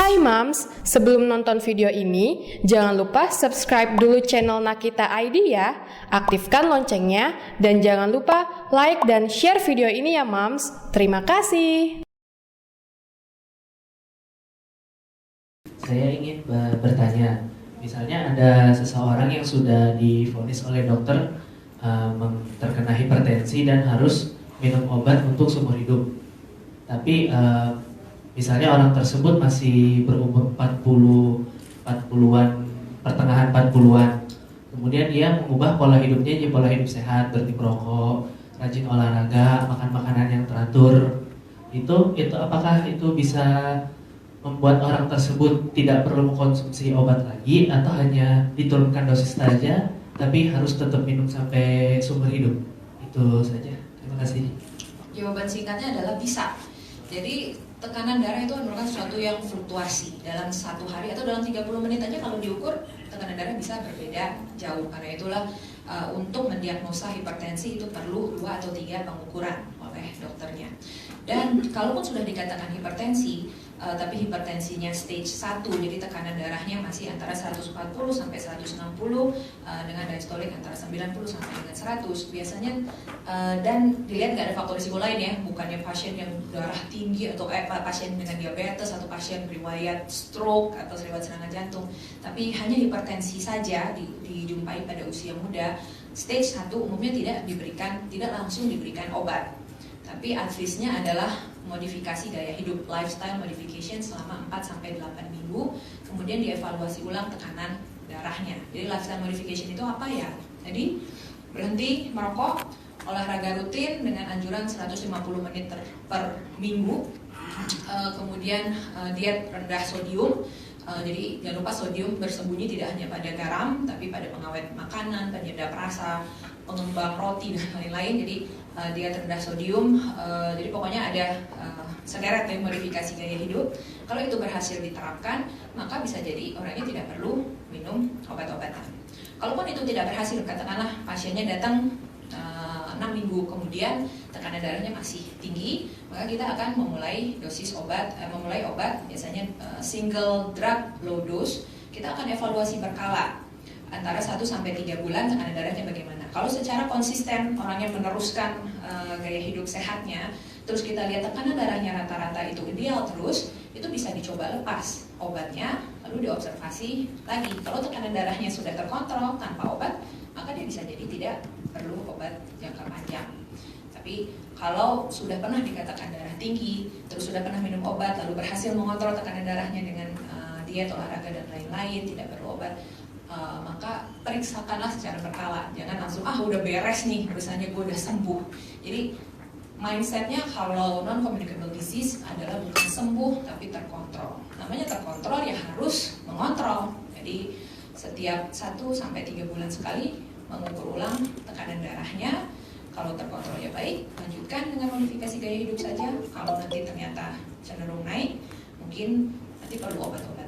Hai Mams, sebelum nonton video ini, jangan lupa subscribe dulu channel Nakita ID ya, aktifkan loncengnya, dan jangan lupa like dan share video ini ya Mams. Terima kasih. Saya ingin bertanya, misalnya ada seseorang yang sudah divonis oleh dokter terkena hipertensi dan harus minum obat untuk seumur hidup. Tapi misalnya orang tersebut masih berumur 40-an, pertengahan 40-an. Kemudian dia mengubah pola hidupnya jadi pola hidup sehat, berhenti merokok, rajin olahraga, makan makanan yang teratur. Itu apakah itu bisa membuat orang tersebut tidak perlu mengkonsumsi obat lagi atau hanya diturunkan dosis saja tapi harus tetap minum sampai seumur hidup? Itu saja. Terima kasih. Jawaban singkatnya adalah bisa. Jadi tekanan darah itu merupakan sesuatu yang fluktuasi dalam satu hari atau dalam 30 menit aja kalau diukur tekanan darah bisa berbeda jauh. Karena itulah untuk mendiagnosa hipertensi itu perlu 2 atau 3 pengukuran oleh dokternya. Dan kalaupun sudah dikatakan hipertensi, tapi hipertensinya stage 1, jadi tekanan darahnya masih antara 140 sampai 160 dengan diastolik antara 90 sampai dengan 100 biasanya, dan dilihat nggak ada faktor risiko lain ya, bukannya pasien yang darah tinggi atau pasien dengan diabetes atau pasien riwayat stroke atau riwayat serangan jantung, tapi hanya hipertensi saja dijumpai pada usia muda. Stage 1 umumnya tidak langsung diberikan obat. Tapi advice-nya adalah modifikasi gaya hidup, lifestyle modification selama 4-8 minggu, kemudian dievaluasi ulang tekanan darahnya. Jadi lifestyle modification itu apa ya? Jadi berhenti merokok, olahraga rutin dengan anjuran 150 menit per minggu, kemudian diet rendah sodium. Jadi jangan lupa sodium bersembunyi tidak hanya pada garam, tapi pada pengawet makanan, penyedap rasa, pengembang roti dan lain-lain. Jadi diet rendah sodium. Jadi pokoknya ada sederet ya modifikasi gaya hidup. Kalau itu berhasil diterapkan, maka bisa jadi orangnya tidak perlu minum obat-obatan. Kalaupun itu tidak berhasil, katakanlah pasiennya datang 6 minggu kemudian tekanan darahnya masih tinggi, maka kita akan memulai obat biasanya single drug low dose. Kita akan evaluasi berkala antara 1 sampai 3 bulan tekanan darahnya bagaimana. Kalau secara konsisten orangnya meneruskan gaya hidup sehatnya, terus kita lihat tekanan darahnya rata-rata itu ideal terus, itu bisa dicoba lepas obatnya, lalu diobservasi lagi. Kalau tekanan darahnya sudah terkontrol tanpa obat, maka dia bisa jadi tidak perlu obat jangka panjang. Tapi kalau sudah pernah dikatakan darah tinggi, terus sudah pernah minum obat, lalu berhasil mengontrol tekanan darahnya dengan diet, olahraga dan lain-lain, tidak perlu obat, maka periksakanlah secara berkala. Jangan langsung udah beres nih, misalnya gue udah sembuh. Jadi mindsetnya kalau non-communicable disease adalah bukan sembuh tapi terkontrol. Namanya terkontrol ya harus mengontrol. Jadi setiap 1-3 bulan sekali mengukur ulang tekanan darahnya. Kalau terkontrol ya baik, lanjutkan dengan modifikasi gaya hidup saja. Kalau nanti ternyata cenderung naik, mungkin nanti perlu obat-obatan.